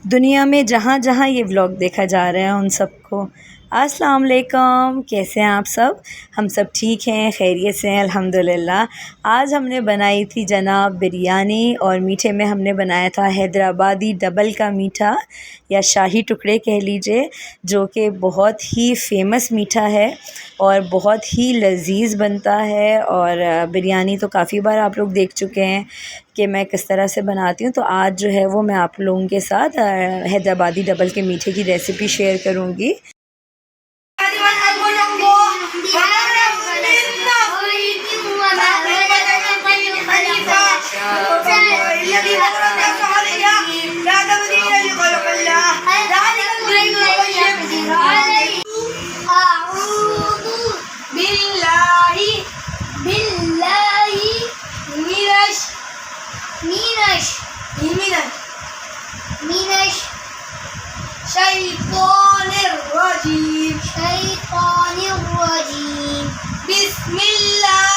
दुनिया में जहाँ जहाँ ये व्लॉग देखा जा रहा है उन सबको अस्सलाम वालेकुम। कैसे हैं आप सब? हम सब ठीक हैं, खैरियत से हैं अल्हम्दुलिल्लाह। आज हमने बनाई थी जनाब बिरयानी और मीठे में हमने बनाया था हैदराबादी डबल का मीठा या शाही टुकड़े कह लीजिए, जो कि बहुत ही फ़ेमस मीठा है और बहुत ही लज़ीज़ बनता है। और बिरयानी तो काफ़ी बार आप लोग देख चुके हैं कि मैं किस तरह से बनाती हूँ। तो आज जो है वो मैं आप लोगों के साथ हैदराबादी डबल के मीठे की रेसिपी शेयर करूँगी। शैतानिर्रजीम बिस्मिल्लाहिर्रहमानिर्रहीम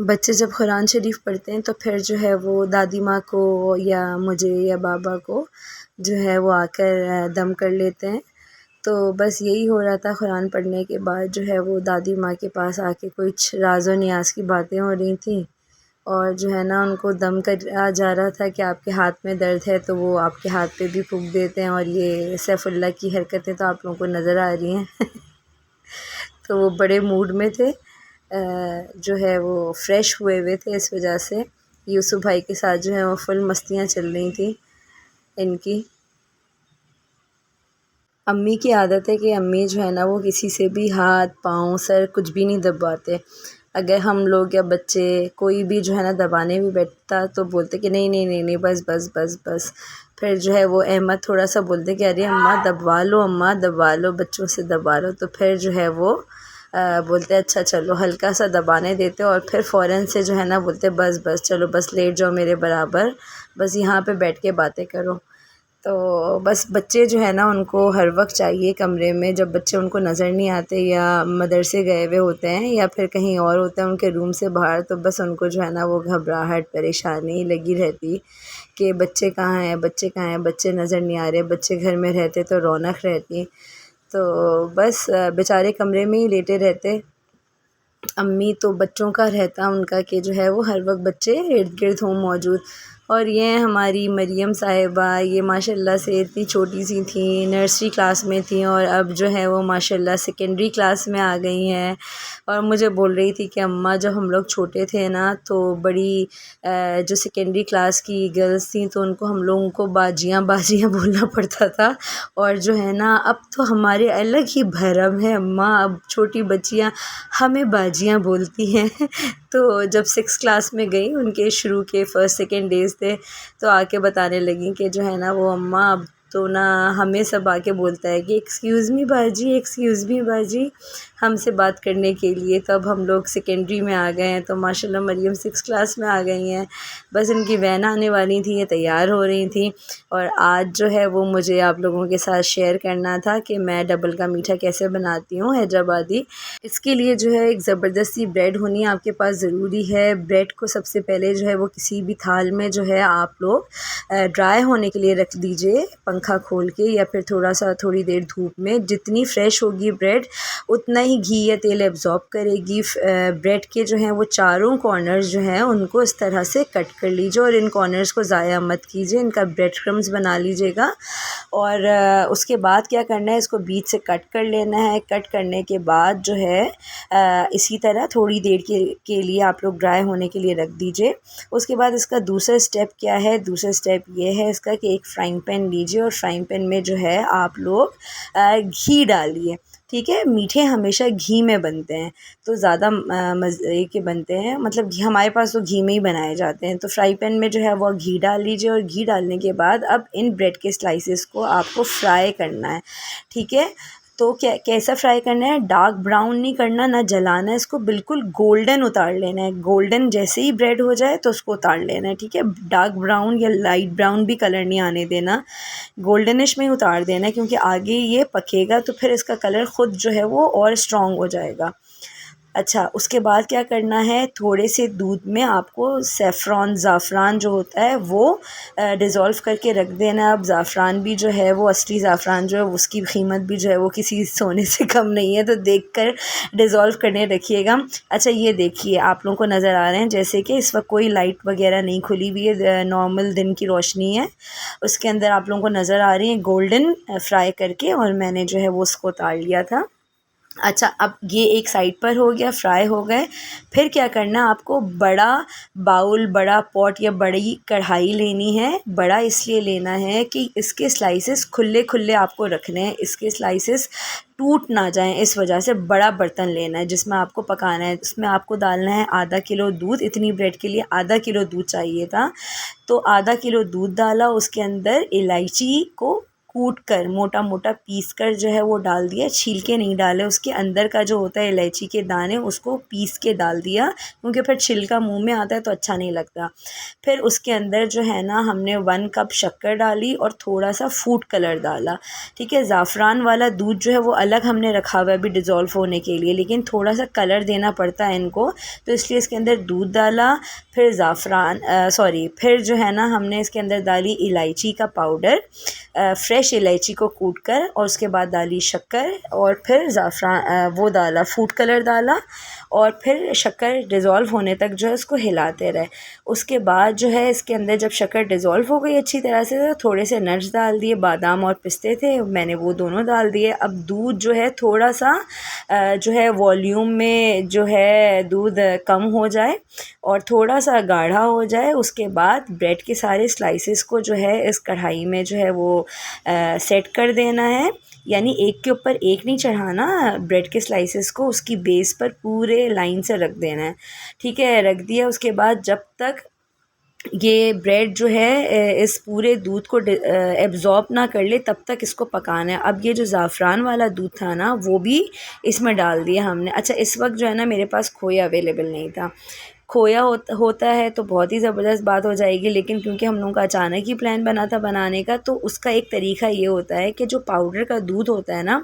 बच्चे जब कुरान शरीफ पढ़ते हैं तो फिर जो है वो दादी माँ को या मुझे या बाबा को जो है वो आकर दम कर लेते हैं। तो बस यही हो रहा था, कुरान पढ़ने के बाद जो है वो दादी माँ के पास आके कुछ राज़ो नियाज़ की बातें हो रही थी और जो है ना उनको दम करा जा रहा था कि आपके हाथ में दर्द है तो वो आपके हाथ पे भी फूंक देते हैं। और ये सैफुल्लाह की हरकतें तो आप लोगों को नज़र आ रही हैं। तो वो बड़े मूड में थे, जो है वो फ्रेश हुए थे, इस वजह से यूसुफ भाई के साथ जो है वो फुल मस्तियाँ चल रही थी इनकी। अम्मी की आदत है कि अम्मी जो है ना वो किसी से भी हाथ पाँव सर कुछ भी नहीं दबाते। अगर हम लोग या बच्चे कोई भी जो है ना दबाने भी बैठता तो बोलते कि नहीं नहीं नहीं नहीं बस बस बस बस। फिर जो है वो अहमद थोड़ा सा बोलते कि अरे अम्मा दबा लो, अम्मा दबा लो, बच्चों से दबा लो। तो फिर जो है वो बोलते अच्छा चलो, हल्का सा दबाने देते और फिर फ़ौरन से जो है ना बोलते बस बस चलो, बस लेट जाओ मेरे बराबर, बस यहाँ पे बैठ के बातें करो। तो बस बच्चे जो है ना उनको हर वक्त चाहिए कमरे में, जब बच्चे उनको नज़र नहीं आते या मदरसे गए हुए होते हैं या फिर कहीं और होते हैं उनके रूम से बाहर, तो बस उनको जो है ना वो घबराहट परेशानी लगी रहती कि बच्चे कहाँ हैं, बच्चे कहाँ हैं, बच्चे नज़र नहीं आ रहे। बच्चे घर में रहते तो रौनक रहती, तो बस बेचारे कमरे में ही लेटे रहते। अम्मी तो बच्चों का रहता उनका कि जो है वो हर वक्त बच्चे इर्द गिर्द हों मौजूद। और ये हमारी मरियम साहिबा, ये माशाल्लाह से इतनी छोटी सी थी, नर्सरी क्लास में थी और अब जो है वो माशाल्लाह सेकेंडरी क्लास में आ गई हैं। और मुझे बोल रही थी कि अम्मा जब हम लोग छोटे थे ना तो बड़ी जो सेकेंडरी क्लास की गर्ल्स थी तो उनको हम लोगों को बाजियाँ बाजियाँ बोलना पड़ता था। और जो है ना अब तो हमारे अलग ही भरम है अम्मा, अब छोटी बच्चियाँ हमें बाजियाँ बोलती हैं। तो जब 6 क्लास में गई, उनके शुरू के फर्स्ट सेकंड डेज़ थे, तो आके बताने लगी कि जो है ना वो अम्मा अब तो ना हमें सब आके बोलता है कि एक्सक्यूज़ मी बाजी, हमसे बात करने के लिए। तो अब हम लोग सेकेंडरी में आ गए हैं, तो माशाल्लाह मरियम 6 क्लास में आ गई हैं। बस इनकी वैन आने वाली थी, ये तैयार हो रही थी। और आज जो है वो मुझे आप लोगों के साथ शेयर करना था कि मैं डबल का मीठा कैसे बनाती हूँ हैदराबादी। इसके लिए जो है एक ज़बरदस्ती ब्रेड होनी आपके पास ज़रूरी है। ब्रेड को सबसे पहले जो है वो किसी भी थाल में जो है आप लोग ड्राई होने के लिए रख दीजिए, पंखा खोल के या फिर थोड़ी देर धूप में। जितनी फ़्रेश होगी ब्रेड उतना ही घी या तेल एब्ज़ॉर्ब करेगी। ब्रेड के जो हैं वो चारों कॉर्नर्स जो हैं उनको इस तरह से कट कर लीजिए और इन कॉर्नर्स को ज़ाया मत कीजिए, इनका ब्रेड क्रम्स बना लीजिएगा। और उसके बाद क्या करना है, इसको बीच से कट कर लेना है। कट करने के बाद जो है इसी तरह थोड़ी देर के लिए आप लोग ड्राई होने के लिए रख दीजिए। उसके बाद इसका दूसरा स्टेप क्या है, दूसरा स्टेप ये है इसका कि एक फ्राइंग पैन लीजिए और फ्राइंग पैन में जो है आप लोग घी डालिए। ठीक है, मीठे हमेशा घी में बनते हैं तो ज़्यादा मज़े के बनते हैं, मतलब घी हमारे पास तो घी में ही बनाए जाते हैं। तो फ्राई पैन में जो है वो घी डाल लीजिए और घी डालने के बाद अब इन ब्रेड के स्लाइसेस को आपको फ्राई करना है। ठीक है, तो कैसा फ्राई करना है, डार्क ब्राउन नहीं करना, ना जलाना है इसको, बिल्कुल गोल्डन उतार लेना है। गोल्डन जैसे ही ब्रेड हो जाए तो उसको उतार लेना है। ठीक है, डार्क ब्राउन या लाइट ब्राउन भी कलर नहीं आने देना, गोल्डनिश में ही उतार देना है, क्योंकि आगे ये पकेगा तो फिर इसका कलर ख़ुद जो है वो और स्ट्रॉन्ग हो जाएगा। अच्छा, उसके बाद क्या करना है, थोड़े से दूध में आपको ज़ाफ़रान जो होता है वो डिज़ोल्व करके रख देना है। अब ज़ाफ़रान भी जो है वो असली ज़ाफ़रान जो है उसकी कीमत भी जो है वो किसी सोने से कम नहीं है, तो देखकर डिज़ोल्व करने रखिएगा। अच्छा, ये देखिए आप लोगों को नज़र आ रहे हैं जैसे कि इस वक्त कोई लाइट वगैरह नहीं खुली हुई है, नॉर्मल दिन की रोशनी है। उसके अंदर आप लोगों को नज़र आ रही है गोल्डन फ्राई करके, और मैंने जो है वो उसको उतार लिया था। अच्छा, अब ये एक साइड पर हो गया, फ्राई हो गए। फिर क्या करना, आपको बड़ा बाउल, बड़ा पॉट या बड़ी कढ़ाई लेनी है। बड़ा इसलिए लेना है कि इसके स्लाइसेस खुले खुले आपको रखने हैं, इसके स्लाइसेस टूट ना जाएं, इस वजह से बड़ा बर्तन लेना है जिसमें आपको पकाना है। इसमें आपको डालना है आधा किलो दूध, इतनी ब्रेड के लिए आधा किलो दूध चाहिए था, तो आधा किलो दूध डाला। उसके अंदर इलायची को कूट कर मोटा मोटा पीस कर जो है वो डाल दिया, छिलके नहीं डाले, उसके अंदर का जो होता है इलायची के दाने उसको पीस के डाल दिया, क्योंकि फिर छिलका मुंह में आता है तो अच्छा नहीं लगता। फिर उसके अंदर जो है ना हमने 1 कप शक्कर डाली और थोड़ा सा फूड कलर डाला। ठीक है, ज़ाफ़रान वाला दूध जो है वो अलग हमने रखा हुआ है अभी डिज़ोल्व होने के लिए, लेकिन थोड़ा सा कलर देना पड़ता है इनको, तो इसलिए इसके अंदर दूध डाला। फिर फिर जो है ना हमने इसके अंदर डाली इलायची का पाउडर, फ्रेश इलायची को कूट कर, और उसके बाद डाली शक्कर, और फिर ज़ाफ़रान वो डाला, फूड कलर डाला, और फिर शक्कर डिज़ोल्व होने तक जो है उसको हिलाते रहे। उसके बाद जो है इसके अंदर जब शक्कर डिज़ोल्व हो गई अच्छी तरह से, तो थोड़े से नट्स डाल दिए, बादाम और पिस्ते थे, मैंने वो दोनों डाल दिए। अब दूध जो है थोड़ा सा जो है वॉल्यूम में जो है दूध कम हो जाए और थोड़ा सा गाढ़ा हो जाए, उसके बाद ब्रेड के सारे स्लाइसेस को जो है इस कढ़ाई में जो है वो सेट कर देना है। यानी एक के ऊपर एक नहीं चढ़ाना, ब्रेड के स्लाइसेस को उसकी बेस पर पूरे लाइन से रख देना है। ठीक है, रख दिया। उसके बाद जब तक ये ब्रेड जो है इस पूरे दूध को एब्ज़ॉर्ब ना कर ले तब तक इसको पकाना है। अब ये जो ज़ाफ़रान वाला दूध था ना वो भी इसमें डाल दिया हमने। अच्छा, इस वक्त जो है ना मेरे पास खोया अवेलेबल नहीं था, खोया होता है तो बहुत ही ज़बरदस्त बात हो जाएगी, लेकिन क्योंकि हम लोगों का अचानक ही प्लान बना था बनाने का, तो उसका एक तरीका ये होता है कि जो पाउडर का दूध होता है ना,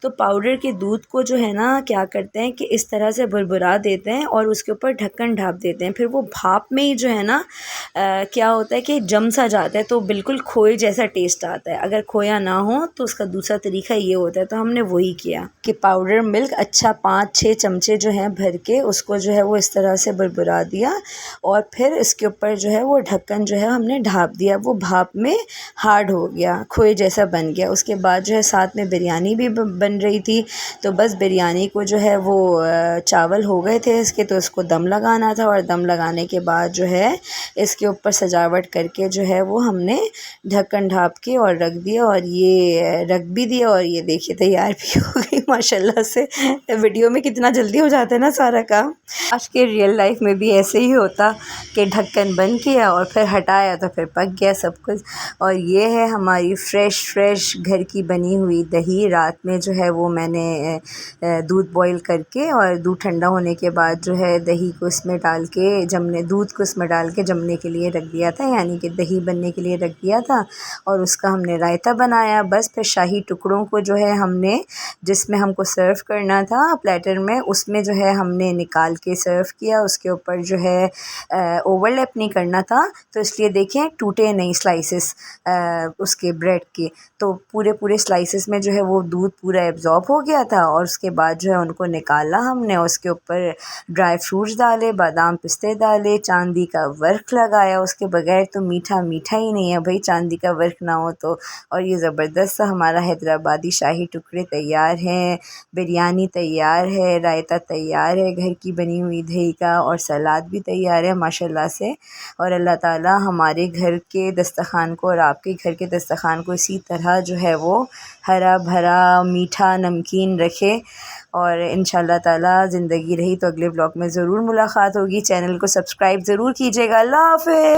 तो पाउडर के दूध को जो है ना क्या करते हैं कि इस तरह से भुरभुरा देते हैं और उसके ऊपर ढक्कन ढाप देते हैं। फिर वो भाप में ही जो है ना क्या होता है कि जम सा जाता है, तो बिल्कुल खोए जैसा टेस्ट आता है। अगर खोया ना हो तो उसका दूसरा तरीका ये होता है। तो हमने वही किया कि पाउडर मिल्क अच्छा 5-6 चमचे जो है भर के उसको जो है वो इस तरह से भुरभुरा दिया और फिर इसके ऊपर जो है वो ढक्कन जो है हमने ढाप दिया। वो भाप में हार्ड हो गया, खोए जैसा बन गया। उसके बाद जो है साथ में बिरयानी भी बन रही थी, तो बस बिरयानी को जो है वो चावल हो गए थे इसके, तो इसको दम लगाना था और दम लगाने के बाद जो है इसके ऊपर सजावट करके जो है वो हमने ढक्कन ढाप के और रख दिया और ये रख भी दिया और ये देखिए तैयार भी हो गई माशाल्लाह से। वीडियो में कितना जल्दी हो जाता है ना सारा काम। आज के रियल लाइफ में भी ऐसे ही होता कि ढक्कन बंद किया और फिर हटाया तो फिर पक गया सब कुछ। और ये है हमारी फ्रेश घर की बनी हुई दही। रात में जो है वो मैंने दूध बॉईल करके और दूध ठंडा होने के बाद जो है दही को इसमें डाल के दूध को इसमें डाल के जमने के लिए रख दिया था, यानी कि दही बनने के लिए रख दिया था। और उसका हमने रायता बनाया। बस फिर शाही टुकड़ों को जो है हमने जिसमें हमको सर्व करना था प्लेटर में, उसमें जो है हमने निकाल के सर्व किया। उसके ऊपर जो है ओवरलैप नहीं करना था, तो इसलिए देखें टूटे नहीं स्लाइसेस उसके ब्रेड के, तो पूरे स्लाइसेस में जो है वो दूध पूरा एब्जॉर्ब हो गया था। और उसके बाद जो है उनको निकाला हमने, उसके ऊपर ड्राई फ्रूट्स डाले, बादाम पिस्ते डाले, चांदी का वर्क लगाया। उसके बगैर तो मीठा ही नहीं है भाई, चांदी का वर्क ना हो तो। और ये ज़बरदस्त सा हमारा हैदराबादी शाही टुकड़े तैयार हैं, बिरयानी तैयार है, रायता तैयार है घर की बनी हुई दही का, और सलाद भी तैयार है माशाल्लाह से। और अल्लाह ताला हमारे घर के दस्तरखान को और आपके घर के दस्तरखान को इसी तरह जो है वो हरा भरा मीठा नमकीन रखे। और इंशाल्लाह ताला ज़िंदगी रही तो अगले ब्लॉग में ज़रूर मुलाकात होगी। चैनल को सब्सक्राइब ज़रूर कीजिएगा। अल्लाह हाफ़िज़।